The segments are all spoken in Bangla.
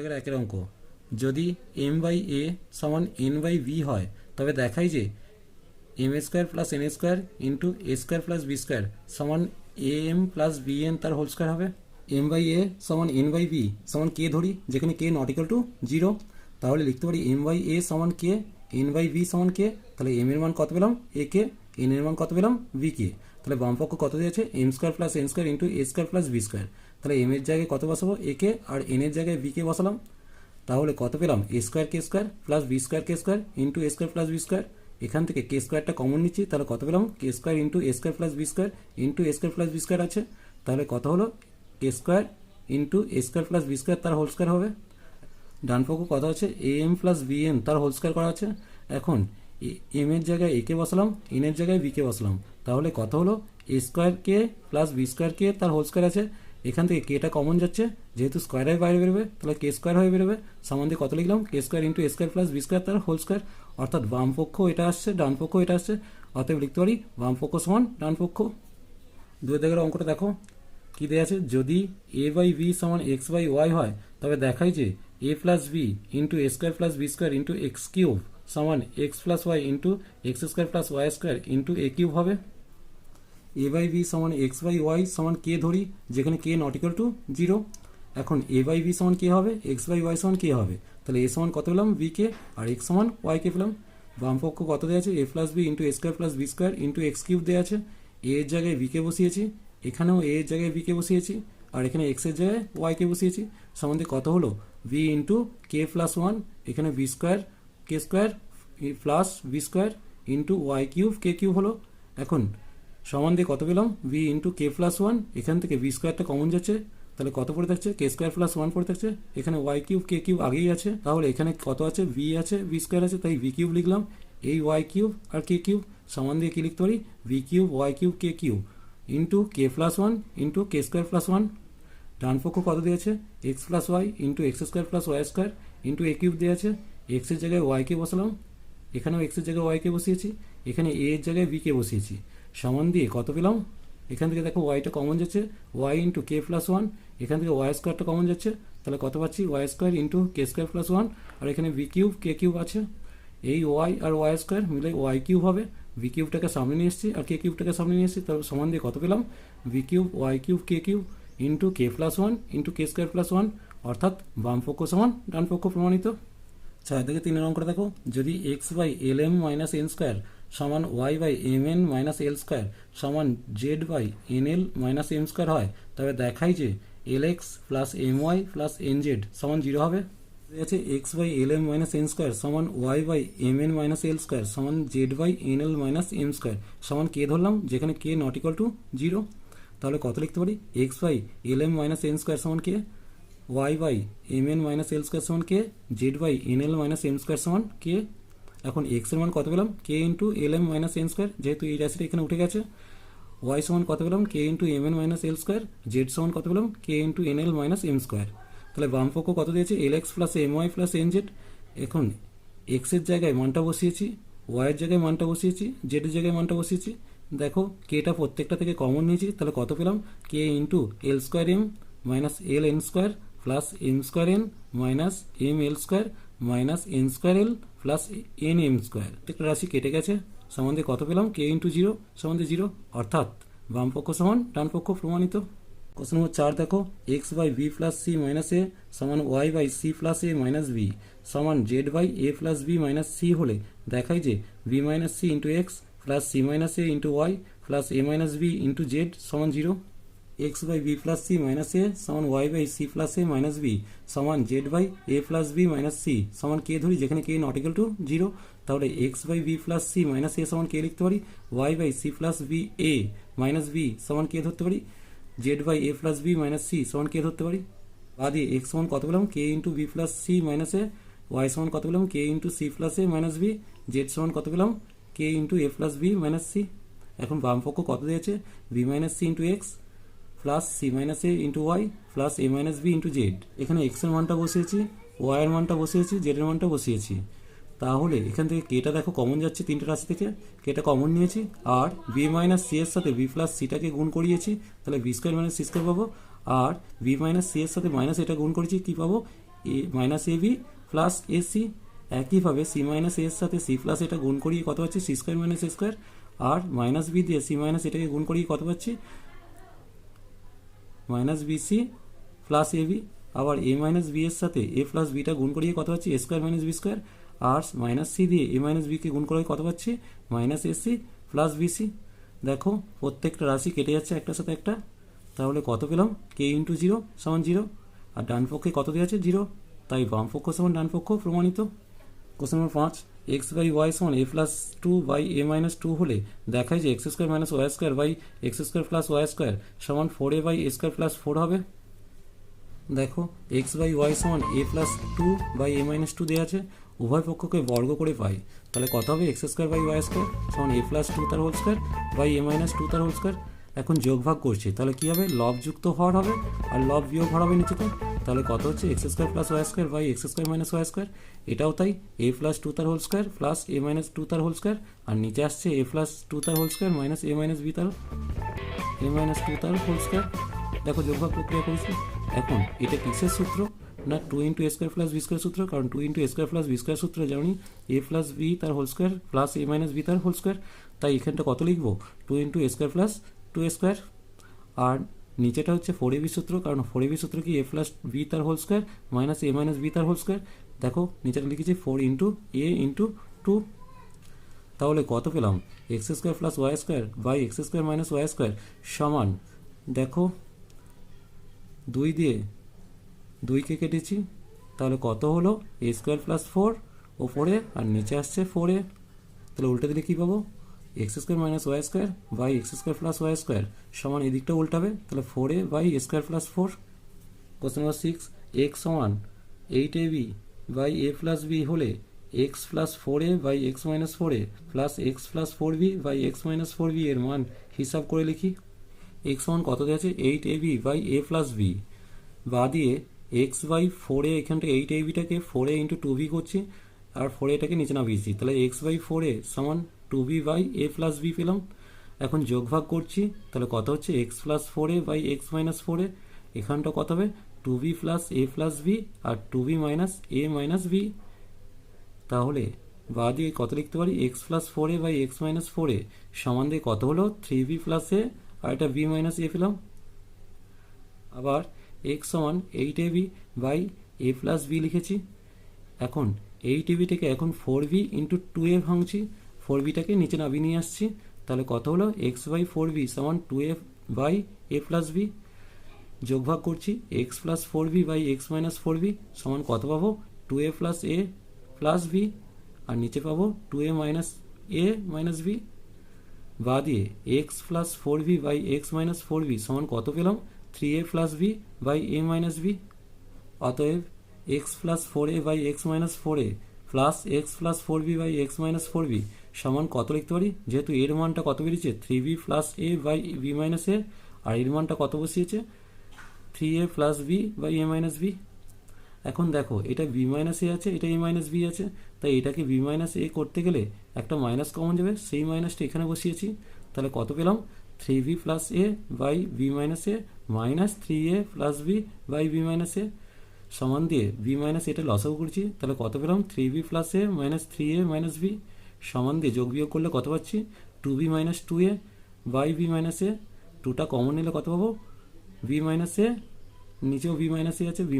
দাগের একের অঙ্ক, যদি এম বাই এ সমান এন বাই বি হয় তবে দেখাই যে m square plus n square into a square plus b square সমান a m plus b n তার হোল স্কোয়ার হবে। এম বাই এ সমান এন বাই বি সমান কে ধরি, যেখানে k not equal to zero, তাহলে লিখতে পারি এম বাই এ সমান কে, এন বাই বি সমান কে। তাহলে এম এর মান কত পেলাম এ কে, এন এর মান কত পেলাম বি কে। তাহলে বাম পক্ষ কত দিয়েছে m square plus n square into a square plus b square. তাহলে এম এর জায়গায় কত বসাবো এ কে, আর এন এর জায়গায় বি কে বসালাম। তাহলে কত পেলাম a square k square plus b square k square into a square plus b square. এখান থেকে কে স্কোয়ারটা কমন নিচ্ছি, তাহলে কত পেলাম k square into a square plus b square into a square plus b square আছে। তাহলে কত হলো k square into a square plus b square তার হোল স্কোয়ার হবে। ডান পক্ষ কত আছে a m plus b n তার হোল স্কোয়ার করা আছে। এখন এম এর জায়গায় এ কে বসালাম, এন এর জায়গায় বি কে বসালাম। তাহলে কত হলো এ square k plus b square কে তার হোল স্কোয়ার আছে। এখান থেকে কেটা কমন যাচ্ছে, যেহেতু স্কোয়ারের বাইরে বেরোবে তাহলে কে স্কোয়ার হয়ে বেরোবে। সমান দিয়ে কত লিখলাম কে square into a square plus b square তার হোল স্কোয়ার। অর্থাৎ বাম পক্ষ এটা আসছে, ডান পক্ষ এটা আসছে, অতএব লিখতে পারি বাম পক্ষ সমান ডান পক্ষ। দুই দাগের অঙ্কটা দেখো কি দেওয়া আছে, যদি এ বাই বি সমান এক্স বাই ওয়াই হয় তবে দেখাই যে a plus b into a square plus b square into x cube সমান x plus y into x square plus y square into a cube হবে। এ বাই বি সমান এক্স বাই ওয়াই সমান কে ধরি, যেখানে k not equal to zero. এখন এ বাই বি সমান কে হবে এক্স বাই ওয়াই সমান কে হবে। তাহলে এ সমান কত পেলাম বি কে, আর এক্স সমান ওয়াই কে পেলাম। বাম পক্ষ কত দেওয়া আছে a plus b into a square plus b square into x cube দেওয়া আছে। এ এর জায়গায় বি কে বসিয়েছি, এখানেও এ এর জায়গায় বি কে বসিয়েছি, আর এখানে এক্স এর জায়গায় ওয়াই কে বসিয়েছি। সমান দিয়ে কত হলো b into k plus one, এখানে b square k square plus b square into y cube k cube হলো। এখন সমান দিয়ে কত পেলাম b into k plus one, এখান থেকে বি স্কোয়ারটা কমন যাচ্ছে, তাহলে কত পড়ে থাকছে কে স্কোয়ার প্লাস ওয়ান পড়ে থাকছে। এখানে ওয়াই কিউব কে কিউব আগেই আছে, তাহলে এখানে কত আছে ভি আছে বি স্কোয়ার আছে, তাই ভি কিউব লিখলাম। এই ওয়াই কিউব আর কে কিউব সমান দিয়ে কি লিখতে পারি b cube y cube k cube into k plus one into k square plus one. ডান পক্ষ কত দিয়েছে x plus y into x square plus y square into a cube দিয়েছে। এক্সের জায়গায় ওয়াই কে বসালাম, এখানেও এক্সের জায়গায় ওয়াই কে বসিয়েছি, এখানে এ এর জায়গায় বি কে বসিয়েছি। সমান দিয়ে কত পেলাম, এখান থেকে দেখো ওয়াইটা কমন যাচ্ছে Y into k plus one, এখান থেকে ওয়াই স্কোয়ারটা কমন যাচ্ছে, তাহলে কত পাচ্ছি Y square into k square plus one, আর এখানে ভি কিউব কে কিউব আছে। এই ওয়াই আর ওয়াই স্কোয়ার মিলে ওয়াই কিউব হবে। ভি কিউবটাকে সামনে নিয়ে এসেছি আর কে কিউবটাকে সামনে নিয়ে এসেছি, তাহলে সমান দিয়ে কত পেলাম V cube y cube k cube into k plus one into k square plus one. অর্থাৎ বাম পক্ষ সমান ডান পক্ষ প্রমাণিত। 6 থেকে 3 অঙ্কটা দেখো, যদি x by l m minus n square সমান y by m n minus l square সমান z by n l minus m square হয় তবে দেখাই যে l x plus m y plus n z সমান জিরো হবে। আছে x by l m minus n square সমান y by m n minus l square সমান z by n l minus m square সমান কে ধরলাম, যেখানে k not equal to zero. তাহলে কত লিখতে পারি x by l m minus n square সমান k, y by m n minus l square সমান k, z by n l minus m square সমান কে। এখন এক্স এর মান কত পেলাম k into l m minus n square, যেহেতু এই রাশিটা এখানে উঠে গেছে। ওয়াই সমান কত পেলাম k into m n minus l square, z সমান কত পেলাম k into n l minus m square. তাহলে বাম পক্ষ কত দিয়েছে l x plus m y plus n z. এখন এক্স এর জায়গায় মানটা বসিয়েছি, ওয়াইয়ের জায়গায় মানটা বসিয়েছি, জেড এর জায়গায় মানটা বসিয়েছি। দেখো কেটা প্রত্যেকটা থেকে কমন নিয়েছি, তাহলে কত পেলাম k into l square m minus l n square plus m square n minus m l square minus n square l plus n m square. প্রত্যেকটা রাশি কেটে গেছে, সমান দিয়ে কত পেলাম কে ইন্টু জিরো সমান দিয়ে জিরো। অর্থাৎ বাম পক্ষ সমান ডান পক্ষ প্রমাণিত। কোশ্চেন নম্বর 4 দেখো, x by b plus c minus a সমান y by c plus a minus b সমান z by a plus b minus c হলে দেখাই যে b minus c into x plus c minus a into y plus a minus b into z সমান zero. X by b plus c minus a সমান y by c plus a minus b সমান z by a plus b minus c সমান কে ধরি, যেখানে k not equal to zero. তাহলে x by b plus c minus a সমান কে লিখতে পারি y by c plus b a minus b সমান কে ধরতে পারি z by a plus b minus c সমান কে ধরতে পারি। বাদে এক্স সমান কত পেলাম k into b plus c minus a, y সমান কত পেলাম k into c plus a minus b, Z সমান কত পেলাম k into a plus b minus c. এখন বাম পক্ষ কত দিয়েছে b minus c into x plus c minus a into y plus a minus b into z. এখানে এক্স এর মানটা বসিয়েছি, ওয়াই এর মানটা বসিয়েছি, জেড এর মানটা বসিয়েছি। তাহলে এখান থেকে কেটা দেখো কমন যাচ্ছে তিনটে রাশি থেকে, কেটা কমন নিয়েছি আর বি মাইনাস সি এর সাথে বি প্লাস সিটাকে গুণ করিয়েছি, তাহলে B square minus C square পাবো। আর বি মাইনাস সি এর সাথে মাইনাস এটা গুণ করেছি কি পাবো a minus a b plus a c. একইভাবে সি মাইনাস এর সাথে সি প্লাস এটা গুণ করিয়ে কত পাচ্ছি, c square minus a square. আর মাইনাস বি দিয়ে সি মাইনাস এটাকে গুণ করিয়ে কত পাচ্ছি, minus b c plus a b. আবার এ মাইনাস বি এর সাথে এ প্লাস বিটা গুণ করিয়ে কত পাচ্ছি, A square minus B square. আর মাইনাস সি দিয়ে এ মাইনাস বিকে গুণ করে কত পাচ্ছি, minus A C plus B C. দেখো প্রত্যেকটা রাশি কেটে যাচ্ছে একটার সাথে একটা। তাহলে কত পেলাম, কে ইন্টু জিরো সমান জিরো। আর ডান পক্ষে কত দেওয়া আছে, জিরো। তাই বাম পক্ষ সমান ডান পক্ষ প্রমাণিত। Question number 5, x by y সমান a plus two by a minus two হলে দেখায় যে x square minus y square by x square plus y square সমান 4a by a square plus 4 হবে। দেখো এক্স বাই ওয়াই সমান a plus two by a minus two দেওয়া আছে, উভয় পক্ষকে বর্গ করে পাই। তাহলে কত হবে, x square by y square সমান এ প্লাস টু তার whole square by a minus two তার হোল স্কোয়ার। এখন যোগ ভাগ করছি, তাহলে কী হবে, লব যুক্ত হওয়ার হবে আর লব বিয়োগ হওয়ার হবে নিচেতে। তাহলে কত হচ্ছে, x square plus y square by x square minus y square. এটাও তাই, এ প্লাস টু তার whole square plus a minus two তার হোল স্কোয়ার। আর নিচে আসছে এ প্লাস টু তার whole square minus a minus b তার এ মাইনাস টু তার হোল স্কোয়ার। দেখো যোগ ভাগ প্রক্রিয়া করেছি। এখন এটা কিসের সূত্র, না two into a square plus b square সূত্র। কারণ two into a square plus b square সূত্র জানি এ প্লাস বি তার whole square plus a minus b তার হোল স্কোয়ার। তাই এখানটা কত লিখবো, two into a square plus two A square. আর নিচেটা হচ্ছে 4ab সূত্র, কারণ 4ab সূত্র কি এ প্লাস বি তার whole square minus a minus b তার হোল স্কোয়ার। দেখো নিচেটা লিখেছি 4 ইন্টু এ ইন্টু টু। তাহলে কত পেলাম, x square plus y square by x square minus y square সমান, দেখো 2 দিয়ে 2কে কেটেছি, তাহলে কত হলো, এ স্কোয়ার প্লাস 4 ওপরে আর নিচে আসছে 4a। তাহলে উল্টে দিলে কী পাবো, x square minus y square by x square plus y square সমান এদিকটা উল্টাবে, তাহলে 4a by a square plus 4। Question number 6, x সমান 8ab by a plus b হলে x plus 4a by x minus 4a plus x plus 4b by x minus 4b এর মান হিসাব করে লিখি। এক্স সমান কত দেওয়া আছে, 8ab by a plus B, বা দিয়ে এক্স বাই 4a, এখানটা 8abটাকে 4a ইন্টু 2b করছি আর 4aটাকে নিচে নামিয়েছি, তাহলে এক্স বাই 4a সমান 2b by a plus B পেলাম। এখন যোগ ভাগ করছি, তাহলে কত হচ্ছে, x plus 4a by x minus 4a। এখানটা কত হবে, 2b plus a plus b আর 2b minus a minus b. তাহলে বা দিয়ে কত লিখতে পারি, x plus 4a by x minus 4a সমান দিয়ে কত হলো, 3b প্লাস এ আর এটা b মাইনাস এ পেলাম। আবার এক্স সমান 8ab by a plus B লিখেছি। এখন 8abটাকে এখন 4b ইন্টু 2a ভাঙছি, 4bটাকে নিচে নামিয়ে নিয়ে আসছি, তাহলে কত হলো, এক্স বাই 4b সমান 2a by a plus B. যোগ ভাগ করছি, x plus 4b by x minus 4b সমান কত পাবো, 2a plus a plus b আর নিচে পাবো 2a minus a minus b. বা দিয়ে x plus 4b by x minus 4b সমান কত পেলাম, 3a plus b by a minus b. অতএব x plus 4a by x minus 4a plus x plus 4b by x minus 4b সমান কত লিখতে পারি, যেহেতু এর মানটা কত বেরিয়েছে, 3b plus a by b minus a, আর এর মানটা কত বসিয়েছে, 3a plus b by a minus b. এখন দেখো এটা বি মাইনাস এ আছে, এটা এ মাইনাস বি আছে, তাই এটাকে বি মাইনাস এ করতে গেলে একটা মাইনাস কমন যাবে, সেই মাইনাসটা এখানে বসিয়েছি। তাহলে কত পেলাম, 3b plus a by b minus a minus 3a plus b by b minus a সমান দিয়ে বি মাইনাস এটা লসাগু করছি, তাহলে কত পেলাম, 3b plus a minus 3a minus b সমান দিয়ে যোগ বিয়োগ করলে কত পাচ্ছি, 2b minus 2a by b minus a. 2টা কমন নিলে কত পাবো, বি মাইনাস এ, নিচেও বি মাইনাস এ আছে, বি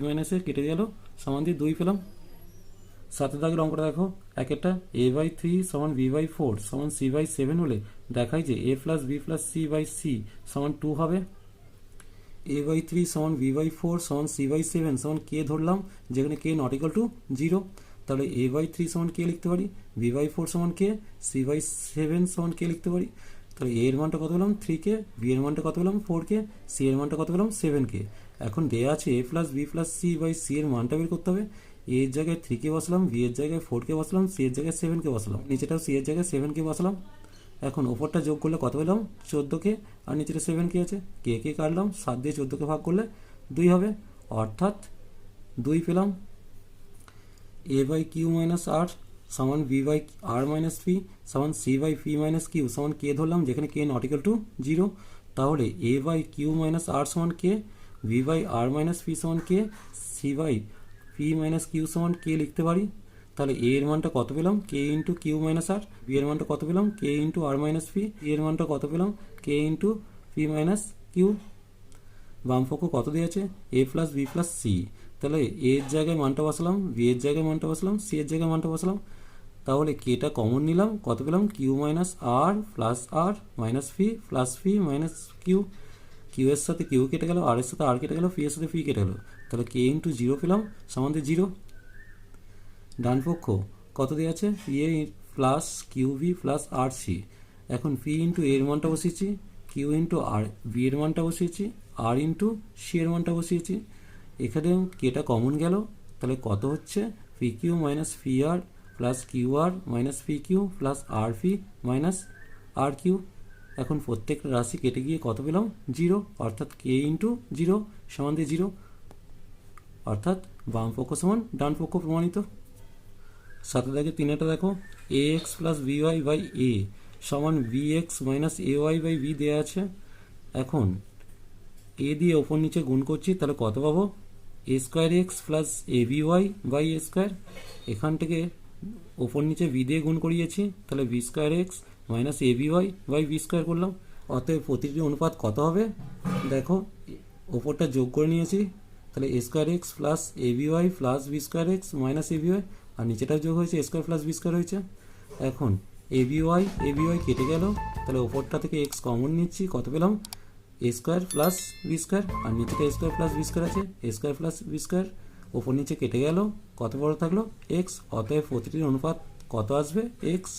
মাইনাস এ কেটে গেল, সমান দিয়ে 2 পেলাম। 7 দাগের অঙ্কটা দেখো, একটা a বাই 3 সমান b বাই 4 সমান c বাই 7 হলে দেখায় যে a plus b plus c by c সমান 2 হবে। a বাই 3 সমান b বাই 4 সমান c বাই 7 সমান k ধরলাম, যেখানে k নট ইকুয়াল টু 0। তাহলে a বাই 3 সমান k লিখতে পারি, b বাই 4 সমান k, c বাই 7 সমান k লিখতে পারি। তাহলে a এর মানটা কত পেলাম, 3k, b এর মানটা কত পেলাম, 4k, c এর মানটা কত পেলাম, 7k। এখন দেয়া আছে a plus b plus c by c এর মানটা বের করতে হবে। a এর জায়গায় 3k বসলাম, b এর জায়গায় 4k বসলাম, c এর জায়গায় 7k বসলাম, নিচেটাও c এর জায়গায় 7k বসলাম। এখন ওপরটা যোগ করলে কত পেলাম, 14k, আর নিচেটা 7k আছে, কে কাটলাম, 7 দিয়ে 14কে ভাগ করলে 2 হবে, অর্থাৎ 2 পেলাম। a by q minus r সমান b by r minus p সমান c by p minus q সমান k ধরলাম, যেখানে k নট ইকুয়াল টু 0। তাহলে a by q minus r সমান k, b by r minus p সমান k, c c by p minus q সমান কে লিখতে পারি। তাহলে এ এর মানটা কত পেলাম, কে ইন্টু কিউ মাইনাস আর। বি এর মানটা কত পেলাম, কে ইন্টু আর মাইনাস পি। সি এর মানটা কত পেলাম, k into P minus Q. বামপক্ষ কত দিয়েছে, এ প্লাস বি প্লাস সি। তাহলে এ এর জায়গায় মানটা বসালাম, বি এর জায়গায় মানটা বসালাম, সি এর জায়গায় মানটা বসালাম। তাহলে কেটা কমন নিলাম, কত পেলাম, q minus r minus p minus q. Q এর সাথে কিউ কেটে গেল, আর এর সাথে আর কেটে গেল, পি এর সাথে পি কেটে গেল। তাহলে কে ইন্টু জিরো পেলাম সমান 0। ডান পক্ষ কত দেওয়া আছে, p a plus q b plus r c. এখন পি ইন্টু এর মানটা বসিয়েছি, কিউ ইন্টু আর বি এর মানটা বসিয়েছি, আর ইন্টু সি এর মানটা বসিয়েছি। এখানে কেটা কমন গেল, তাহলে কত হচ্ছে, P Q minus P R plus Q R minus P Q plus আর পি মাইনাস আর কিউ। এখন প্রত্যেকটা রাশি কেটে গিয়ে কত পেলাম, 0, অর্থাৎ কে ইন্টু 0 সমান 0, অর্থাৎ বাম পক্ষ সমান ডান পক্ষ প্রমাণিত। সাথে দেখে 3টা দেখো, a x plus b y by a সমান b x minus a y by b দেওয়া আছে। এখন এ দিয়ে ওপর নিচে গুণ করছি, তাহলে কত পাবো, a square x plus a b y by a square. এখান থেকে ওপর নিচে বি দিয়ে গুণ করিয়েছি, তাহলে B square x minus a b y by b square করলাম। অতএব প্রতিটি অনুপাত কত হবে, দেখো ওপরটা যোগ করে নিয়েছি, তাহলে a square x plus a b y plus b square x minus a b y, আর নিচেটাও যোগ হয়েছে, a square plus b square হয়েছে। এখন এ বি ওয়াই কেটে গেল, তাহলে ওপরটা থেকে এক্স কমন নিচ্ছি, কত পেলাম, a square plus b square, আর নিচেটা এ স্কোয়ার প্লাস বি স্কোয়ার আছে, এ স্কোয়ার প্লাস বি স্কোয়ার, ওপর নিচে কেটে গেল, কত বড় থাকলো, এক্স। অতএব প্রতিটির অনুপাত কত আসবে, এক্স।